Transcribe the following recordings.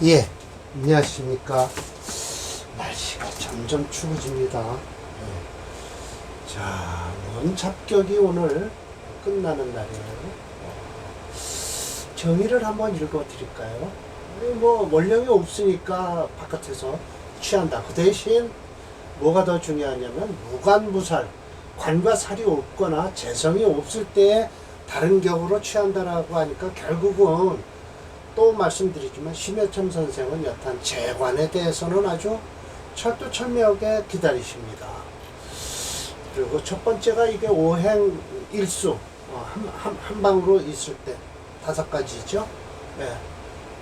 예, 안녕하십니까. 날씨가 점점 추워집니다. 예. 자, 원잡격이 오늘 끝나는 날이에요. 정의를 한번 읽어드릴까요? 뭐 원령이 없으니까 바깥에서 취한다. 그 대신 뭐가 더 중요하냐면 무관무살, 관과 살이 없거나 재성이 없을 때 다른 격으로 취한다라고 하니까 결국은 또 말씀드리지만 심해첨 선생은 여탄 재관에 대해서는 아주 철두철미하게 기다리십니다. 그리고 첫 번째가 이게 오행일수, 한 방으로 있을 때 5가지죠. 네,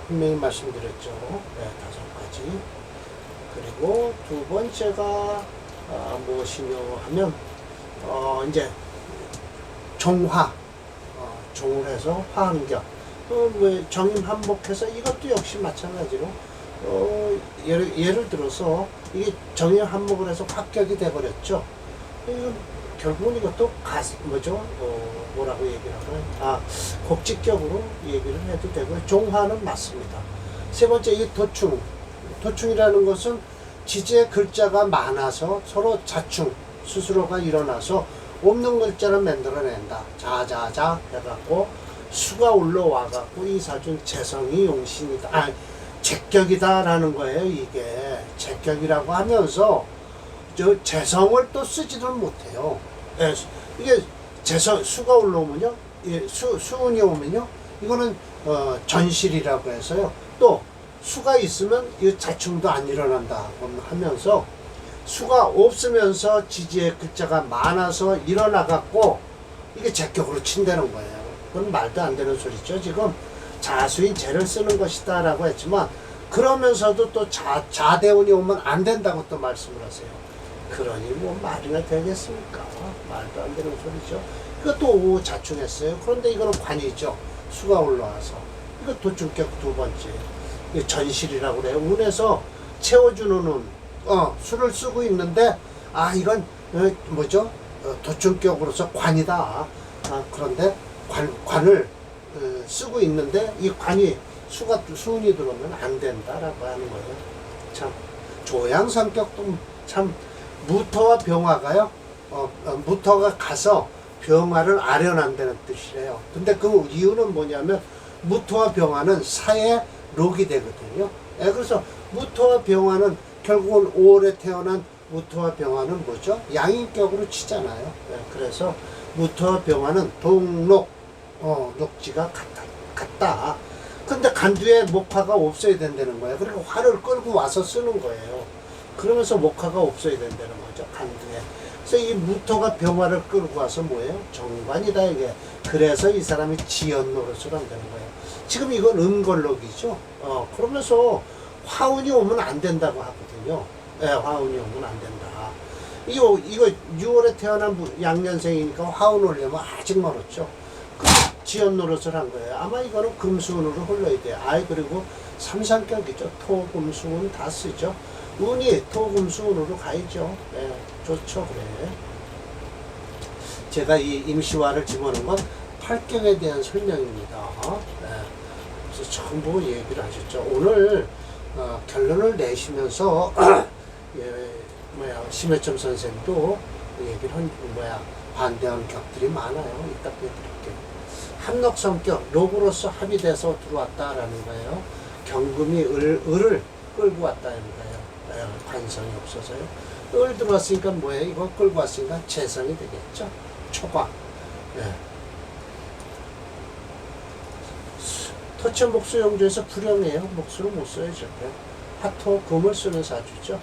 분명히 말씀드렸죠. 네, 5가지. 그리고 두 번째가 무엇이냐 하면 이제 종화, 종을 해서 화한격. 정임 한복해서 이것도 역시 마찬가지로 예를 들어서 이게 정임 한복을 해서 합격이 돼버렸죠. 결국은 이것도 뭐라고 얘기를 하나요? 곡직격으로 얘기를 해도 되고요. 종화는 맞습니다. 세 번째 이 도충이라는 것은 지지의 글자가 많아서 서로 자충 스스로가 일어나서 없는 글자를 만들어낸다. 자자자 해갖고 수가 올라와갖고 이 사준 재성이 용신이다. 제격이다라는 거예요. 이게 제격이라고 하면서 저 재성을 또 쓰지도 못해요. 예, 이게 수가 올라오면요, 수운이 오면요, 이거는 전실이라고 해서요. 또 수가 있으면 이 자충도 안 일어난다 하면서 수가 없으면서 지지의 글자가 많아서 일어나갖고 이게 제격으로 친다는 거예요. 그건 말도 안 되는 소리죠. 지금 자수인 재를 쓰는 것이다 라고 했지만 그러면서도 또 자대운이 오면 안 된다고 또 말씀을 하세요. 그러니 뭐 말이나 되겠습니까? 말도 안 되는 소리죠. 이것도 자충했어요. 그런데 이거는 관이죠. 수가 올라와서. 이거 도충격 두 번째. 이거 전실이라고 그래요. 운에서 채워주는 운. 수를 쓰고 있는데 이건 도충격으로서 관이다. 그런데 관을 쓰고 있는데 이 관이 수운이 들어오면 안 된다라고 하는 거예요. 참 조양 성격도 참 무토와 병화가요. 무토가 가서 병화를 아련한다는 뜻이래요. 근데 그 이유는 뭐냐면 무토와 병화는 사의 록이 되거든요. 그래서 무토와 병화는 결국은 5월에 태어난 무토와 병화는 뭐죠? 양인격으로 치잖아요. 그래서 무토와 병화는 동록 녹지가 같다. 근데 간두에 목화가 없어야 된다는 거예요. 그리고 화를 끌고 와서 쓰는 거예요. 그러면서 목화가 없어야 된다는 거죠. 간두에. 그래서 이 무토가 병화를 끌고 와서 뭐예요? 정관이다 이게. 그래서 이 사람이 지연 노릇을 한다는 거예요. 지금 이건 음걸록이죠. 그러면서 화운이 오면 안 된다고 하거든요. 화운이 오면 안 된다. 이거 6월에 태어난 양년생이니까 화운 오려면 아직 멀었죠. 지연 노릇을 한 거예요. 아마 이거는 금수운으로 흘러야 돼요. 그리고 삼상격이죠. 토, 금수운 다 쓰죠. 운이 토, 금수운으로 가야죠. 좋죠. 그래. 제가 이 임시화를 집어넣은 건 8격에 대한 설명입니다. 그래서 전부 얘기를 하셨죠. 오늘 결론을 내시면서 심해점 선생도 얘기를 반대하는 격들이 많아요. 이따 보여드릴게요. 합록성격, 록으로서 합의돼서 들어왔다라는 거예요. 경금이 을을 끌고 왔다는 거예요. 관성이 없어서요. 을 들어왔으니까 뭐예요? 이거 끌고 왔으니까 재성이 되겠죠. 초과. 토체 목수 용조에서 불용이에요. 목수를 못 써요. 저게. 화토, 금을 쓰는 사주죠.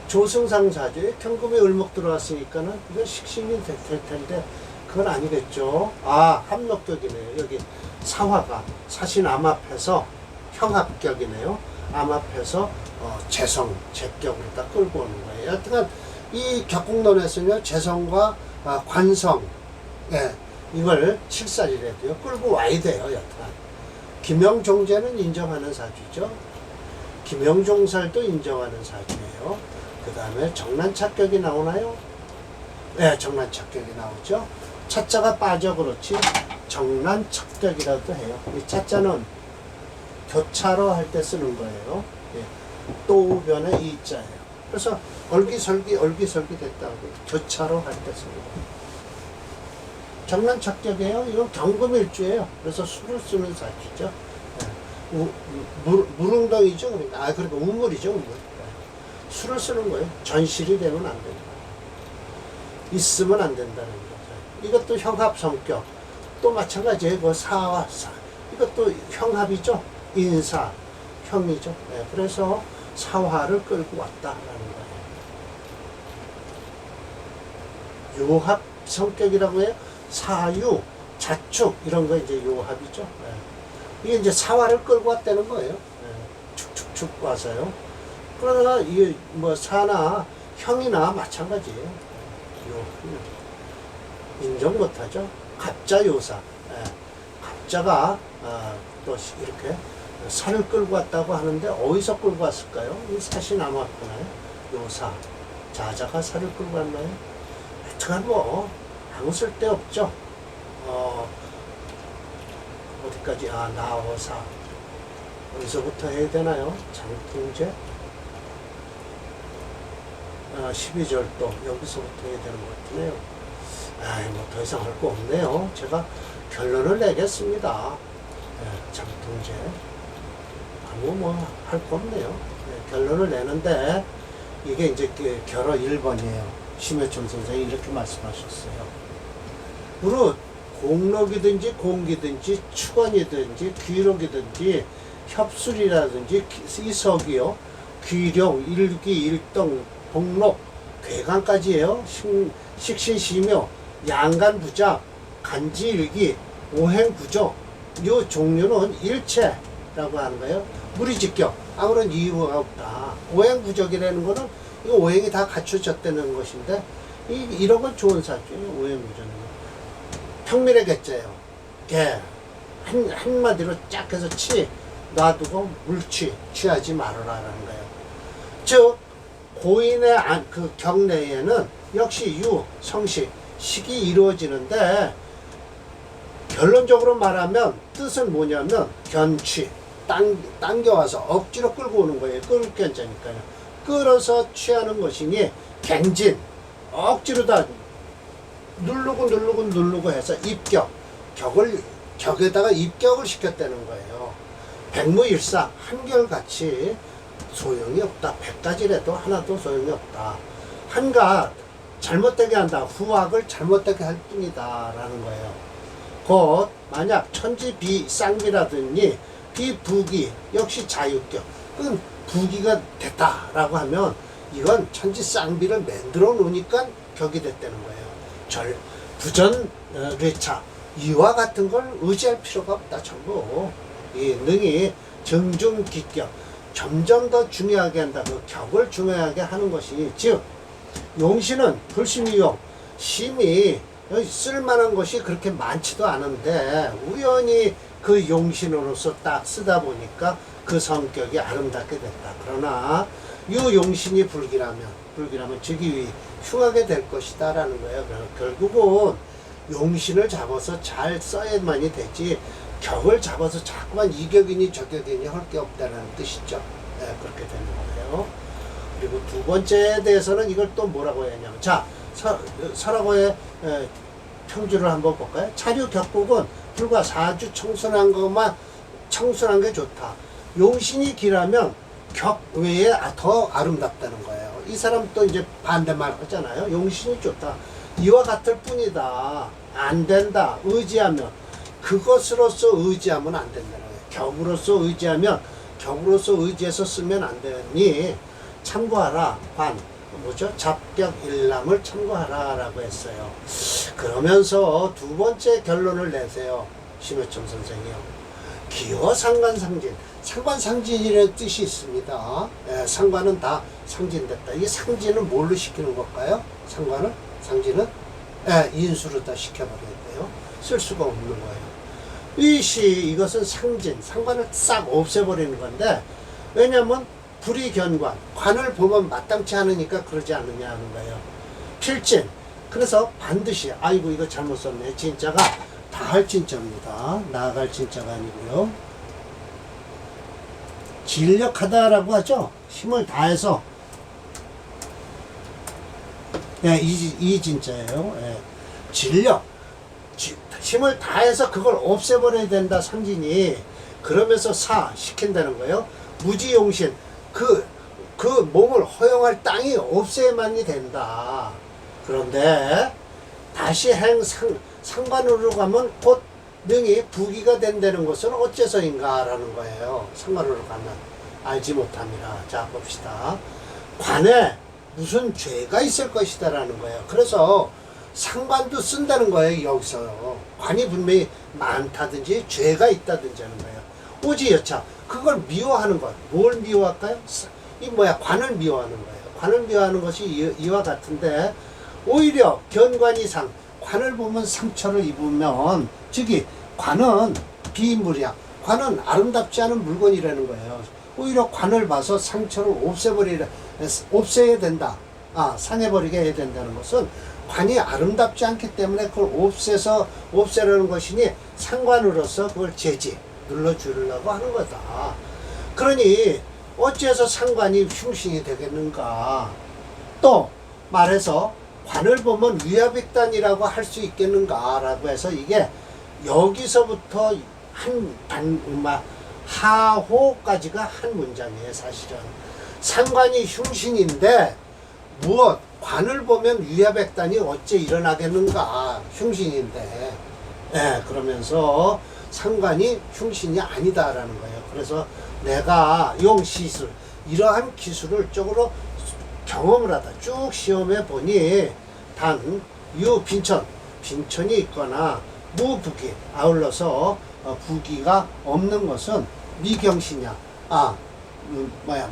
조승상 사주에 경금이 을목 들어왔으니까는 이건 식신이 될 텐데 그건 아니겠죠. 합록격이네요. 여기 사화가 사신 암합해서 형합격이네요. 암합해서 재성, 제격으로 다 끌고 오는 거예요. 여튼간 이 격국론에서는요, 재성과 관성, 이걸 칠살이라도요, 끌고 와야 돼요. 여튼간 김영종제는 인정하는 사주죠. 김영종살도 인정하는 사주예요. 그 다음에 정난착격이 나오나요? 정난착격이 나오죠. 차자가 빠져 그렇지 정난척격이라도 해요. 이 차자는 교차로 할 때 쓰는 거예요. 예. 또변의 이자예요. 그래서 얼기설기 됐다고 교차로 할 때 쓰는 거예요. 정란착격이에요. 이건 경금일주예요. 그래서 수를 쓰는 사주죠. 예. 물웅덩이죠. 그러니까 우물이죠. 우물. 수를 쓰는 거예요. 전실이 되면 안 된다. 있으면 안 된다는 거죠. 이것도 형합 성격. 또 마찬가지예요. 그 사와 사. 이것도 형합이죠. 인사, 형이죠. 네, 그래서 사화를 끌고 왔다라는 거예요. 요합 성격이라고 해요. 사유, 자축 이런 거 이제 요합이죠. 네. 이게 이제 사화를 끌고 왔다는 거예요. 네. 축축축 와서요. 그러나 이게 뭐 사나 형이나 마찬가지예요. 요 인정 못하죠. 갑자요사. 네. 갑자가 또 이렇게 산을 끌고 왔다고 하는데 어디서 끌고 왔을까요? 이 사시 남았구나요. 요사. 자자가 산을 끌고 왔나요? 하여튼 뭐 아무 쓸데 없죠. 어디까지? 나어사. 어디서부터 해야 되나요? 장풍제. 12절도 여기서부터 해야 되는 것 같으네요. 뭐 더 이상 할 거 없네요. 제가 결론을 내겠습니다. 장풍제. 뭐 할 거 없네요. 네, 결론을 내는데 이게 이제 결어 1번이에요. 심해점 선생이 이렇게 말씀하셨어요. 무릇 공록이든지 공기든지 축원이든지 귀록이든지 협술이라든지 이석이요. 귀룡, 일기, 일동, 복록, 괴강까지예요. 식신시묘, 양간부작, 간지일기, 오행구조. 이 종류는 일체라고 하는 거예요. 무리직격, 아무런 이유가 없다. 오행부적이라는 거는 이 오행이 다 갖춰졌다는 것인데 이런 건 좋은 사주예요. 오행부적은 평밀의 개자예요. 개 한마디로 쫙 해서 놔두고 취하지 말아라라는 거예요. 즉 고인의 그 경내에는 역시 성식, 식이 이루어지는데 결론적으로 말하면 뜻은 뭐냐면 견취, 당겨와서 억지로 끌고 오는 거예요. 끌 견자니까요. 끌어서 취하는 것이니 갱진, 억지로 다 누르고 해서 입격, 격에다가 입격을 시켰다는 거예요. 백무일사, 한결같이 소용이 없다. 100가지라도 하나도 소용이 없다. 한갓 잘못되게 한다. 후학을 잘못되게 할 뿐이다 라는 거예요. 곧 만약 천지 비쌍비라더니 비부기 역시 자유격, 그건 부기가 됐다라고 하면 이건 천지 쌍비를 만들어 놓으니까 격이 됐다는 거예요. 부전 뢰차 이와 같은 걸 의지할 필요가 없다. 전부 이 능이 정중기격 점점 더 중요하게 한다. 그 격을 중요하게 하는 것이 즉 용신은 불심이용 심이 쓸만한 것이 그렇게 많지도 않은데 우연히 그 용신으로서 딱 쓰다 보니까 그 성격이 아름답게 됐다. 그러나 이 용신이 불기라면 즉위 흉하게 될 것이다 라는 거예요. 결국은 용신을 잡아서 잘 써야만이 되지 격을 잡아서 자꾸만 이격이니 저격이니 할 게 없다는 뜻이죠. 네, 그렇게 되는 거예요. 그리고 두 번째에 대해서는 이걸 또 뭐라고 해야 하냐면 자 설하고의 평주를 한번 볼까요? 차류 격국은 불과 4주 청순한 게 좋다. 용신이 길하면 격 외에 더 아름답다는 거예요. 이 사람 또 이제 반대말 하잖아요. 용신이 좋다. 이와 같을 뿐이다. 안 된다. 의지하면 그것으로서 의지하면 안 된다는 거예요. 격으로서 의지해서 쓰면 안 되니 참고하라. 잡격 일람을 참고하라 라고 했어요. 그러면서 두 번째 결론을 내세요. 심해점 선생이요. 기호 상관상진. 상관상진이라는 뜻이 있습니다. 상관은 다 상진됐다. 이 상진은 뭘로 시키는 걸까요? 상진은 인수로 다 시켜버려야 돼요. 쓸 수가 없는 거예요. 이것은 상관을 싹 없애버리는 건데 왜냐면 불이견관, 관을 보면 마땅치 않으니까 그러지 않느냐 하는 거예요. 필진, 그래서 반드시 아이고 이거 잘못 썼네. 진짜가 다 할 진짜입니다. 나아갈 진짜가 아니고요. 진력하다라고 하죠. 힘을 다해서. 예, 이 진짜예요. 예. 진력. 힘을 다해서 그걸 없애버려야 된다, 상진이. 그러면서 시킨다는 거예요. 무지용신. 그 몸을 허용할 땅이 없애야만이 된다. 그런데 다시 상관으로 가면 곧 능히 부귀가 된다는 것은 어째서인가라는 거예요. 상관으로 가면 알지 못함이라. 자, 봅시다. 관에 무슨 죄가 있을 것이다라는 거예요. 그래서 상관도 쓴다는 거예요. 여기서 관이 분명히 많다든지 죄가 있다든지 하는 거예요. 오지 여차 그걸 미워하는 것. 뭘 미워할까요? 관을 미워하는 거예요. 관을 미워하는 것이 이와 같은데, 오히려 견관이상, 관을 보면 상처를 입으면, 즉이 관은 비인물이야. 관은 아름답지 않은 물건이라는 거예요. 오히려 관을 봐서 상처를 없애야 된다. 상해버리게 해야 된다는 것은 관이 아름답지 않기 때문에 그걸 없애려는 것이니, 상관으로서 그걸 눌러주려고 하는 거다. 그러니 어째서 상관이 흉신이 되겠는가? 또 말해서 관을 보면 위화백단이라고 할 수 있겠는가라고 해서, 이게 여기서부터 하호까지가 한 문장이에요. 사실은 상관이 흉신인데 무엇 관을 보면 위화백단이 어째 일어나겠는가? 흉신인데. 예, 그러면서 상관이 흉신이 아니다라는 거예요. 그래서 내가 용시술 이러한 기술을 쪽으로 경험을 하다 쭉 시험해 보니, 단 빈천이 있거나 무부기, 아울러서 부기가 없는 것은 미경시냐,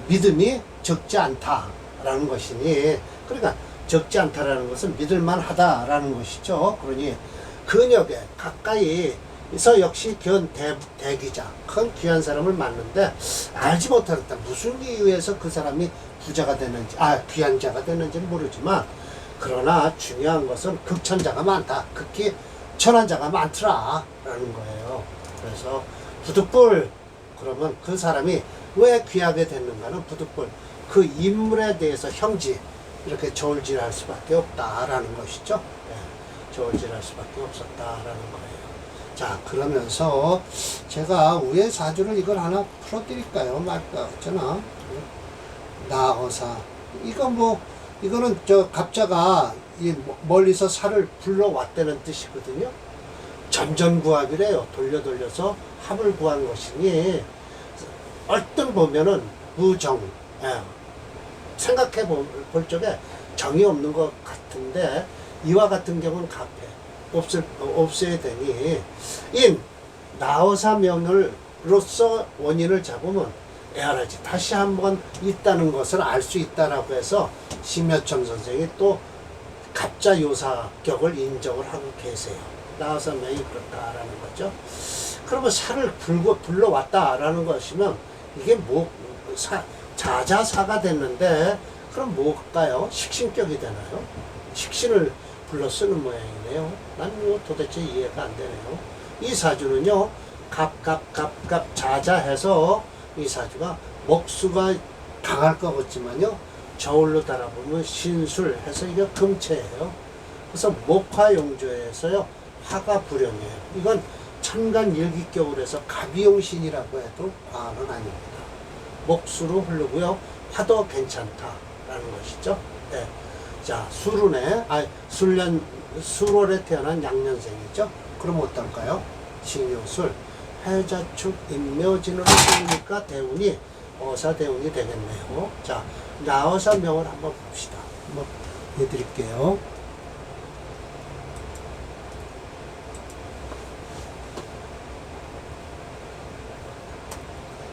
믿음이 적지 않다라는 것이니, 그러니까 적지 않다라는 것은 믿을만 하다라는 것이죠. 그러니 근역에 가까이서 역시 대기자, 큰 귀한 사람을 만났는데 알지 못하겠다. 무슨 이유에서 그 사람이 부자가 됐는지, 귀한 자가 됐는지는 모르지만, 그러나 중요한 것은 극천자가 많다. 극히 천한 자가 많더라 라는 거예요. 그래서 부득불, 그러면 그 사람이 왜 귀하게 됐는가는 부득불, 그 인물에 대해서 이렇게 저울질할 수밖에 없다라는 것이죠. 네, 저울질할 수밖에 없었다라는 거예요. 자, 그러면서 제가 우의 사주를 이걸 하나 풀어드릴까요? 말까? 어쩌나? 나어사. 이거는 갑자가 멀리서 살을 불러왔다는 뜻이거든요. 전전구합이래요. 돌려서 합을 구한 것이니, 얼뜻 보면은 무정, 생각해 볼 적에 정이 없는 것 같은데, 이와 같은 경우는 없어야 되니, 나어사 명을로서 원인을 잡으면 에어라지 다시 한번 있다는 것을 알 수 있다라고 해서 심여청 선생이 또 갑자 요사격을 인정을 하고 계세요. 나어사 명이 그렇다라는 거죠. 그러면 살을 불러왔다라는 것이면, 이게 자자사가 됐는데, 그럼 뭘까요? 식신격이 되나요? 식신을 불러 쓰는 모양이네요. 난 도대체 이해가 안 되네요. 이 사주는요, 갑 자자해서 이 사주가 목수가 강할 것 같지만요, 저울로 달아보면 신술해서 이게 금체예요. 그래서 목화용조에서요, 화가 불용이에요. 이건 천간 일기격으로 해서 갑이용신이라고 해도 과언은 아닙니다. 목수로 흐르고요, 화도 괜찮다라는 것이죠. 네. 자, 수월에 태어난 양년생이죠. 그럼 어떨까요? 징요술, 해자축, 인묘진으로 쓰니까 대운이 어사대운이 되겠네요. 자, 나어사 명을 한번 봅시다. 한번 해드릴게요.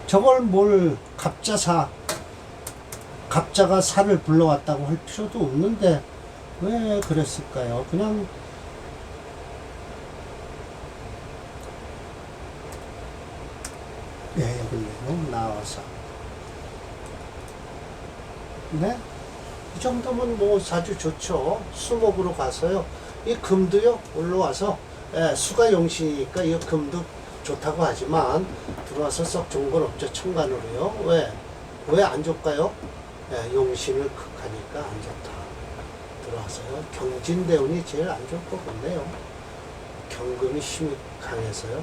저걸 갑자가 살을 불러왔다고 할 필요도 없는데 왜 그랬을까요? 그냥 여기 있네요. 나와서 네? 이 정도면 사주 좋죠. 수목으로 가서요, 이 금도요 올라와서 수가 용신이니까 이 금도 좋다고 하지만 들어와서 썩 좋은 건 없죠. 천간으로요. 왜 안 좋을까요? 예, 용신을 극하니까 안 좋다. 들어와서요. 경진대운이 제일 안 좋을 것 같네요. 경금이 힘이 강해서요.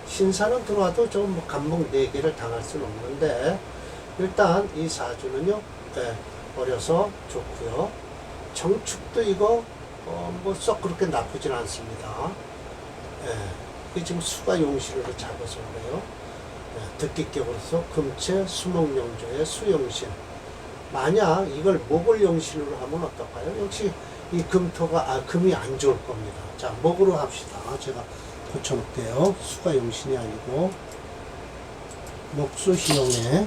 신사는 들어와도 좀 뭐 간목 4개를 당할 수는 없는데 일단 이 사주는요. 예, 어려서 좋고요. 정축도 이거 뭐 썩 그렇게 나쁘진 않습니다. 예, 그 지금 수가 용신으로 잡아서 그래요. 예, 듣기격으로서 금체 수목용조의 수용신. 만약 이걸 목을 용신으로 하면 어떨까요? 역시 이 금토가 금이 안 좋을 겁니다. 자, 목으로 합시다. 제가 고쳐놓을게요. 수가 용신이 아니고 목수시용에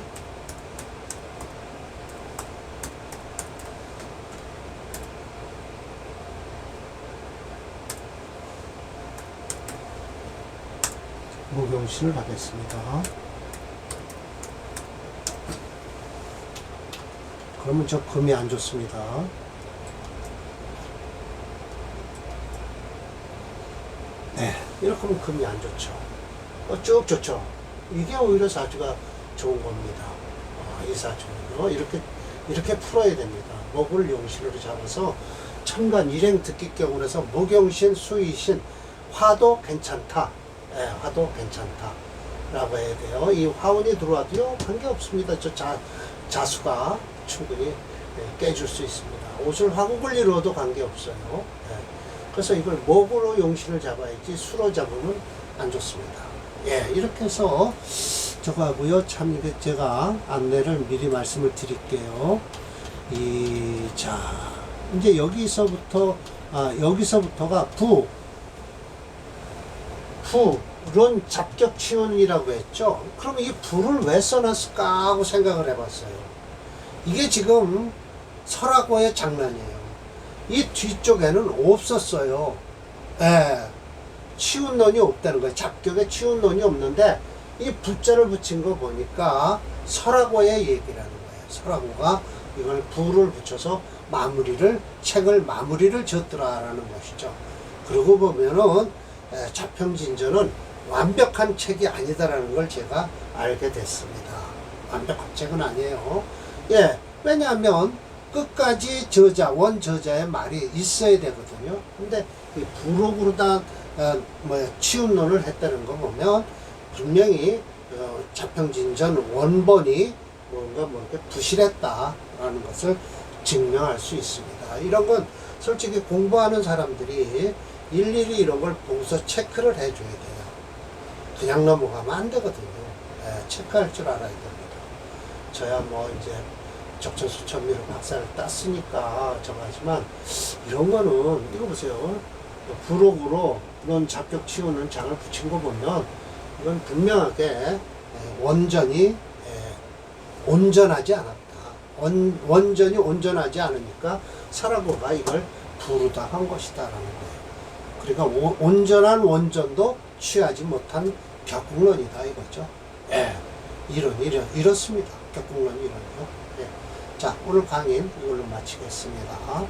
목용신을 하겠습니다. 그러면 저 금이 안 좋습니다. 네, 이렇게 하면 금이 안 좋죠. 쭉 좋죠. 이게 오히려 사주가 좋은 겁니다. 이 사주는요. 이렇게 풀어야 됩니다. 목을 용신으로 잡아서 천간 일행 듣기격으로 해서 목용신, 수의신, 화도 괜찮다. 예, 화도 괜찮다. 라고 해야 돼요. 이 화운이 들어와도요, 관계없습니다. 저 자수가 충분히 깨줄 수 있습니다. 옷을 화국을 이루어도 관계없어요. 예. 그래서 이걸 목으로 용신을 잡아야지 수로 잡으면 안 좋습니다. 예, 이렇게 해서 저거 하고요. 참 이게 제가 안내를 미리 말씀을 드릴게요. 자, 이제 여기서부터가 불은 잡격치운이라고 했죠. 그럼 이 불을 왜 써놨을까 하고 생각을 해봤어요. 이게 지금 설화고의 장난이에요. 이 뒤쪽에는 없었어요. 예, 치운론이 없다는 거예요. 잡격에 치운론이 없는데 이 불자를 붙인 거 보니까 설화고의 얘기라는 거예요. 설화고가 이걸 불을 붙여서 책을 마무리를 지었더라라는 것이죠. 그러고 보면은 자평진전은 완벽한 책이 아니다라는 걸 제가 알게 됐습니다. 완벽한 책은 아니에요. 예, 왜냐하면 끝까지 원저자의 말이 있어야 되거든요. 근데 이 부록으로다 치운론을 했다는 거 보면 분명히 자평진전 원본이 뭔가 부실했다라는 것을 증명할 수 있습니다. 이런 건 솔직히 공부하는 사람들이 일일이 이런 걸 보고서 체크를 해줘야 돼요. 그냥 넘어가면 안 되거든요. 체크할 줄 알아야 됩니다. 저야 이제 적천수천미로 박사를 땄으니까 하지만 이런 거는 이거 보세요. 부록으로 이런 잡격 치우는 장을 붙인 거 보면 이건 분명하게 원전이 온전하지 않았다. 원전이 온전하지 않으니까 설화고가 이걸 부르다 한 것이다라는 거예요. 그러니까 온전한 원전도 취하지 못한 격국론이다 이거죠. 예, 이렇습니다. 격국론 이론이요. 예. 자, 오늘 강의는 이걸로 마치겠습니다.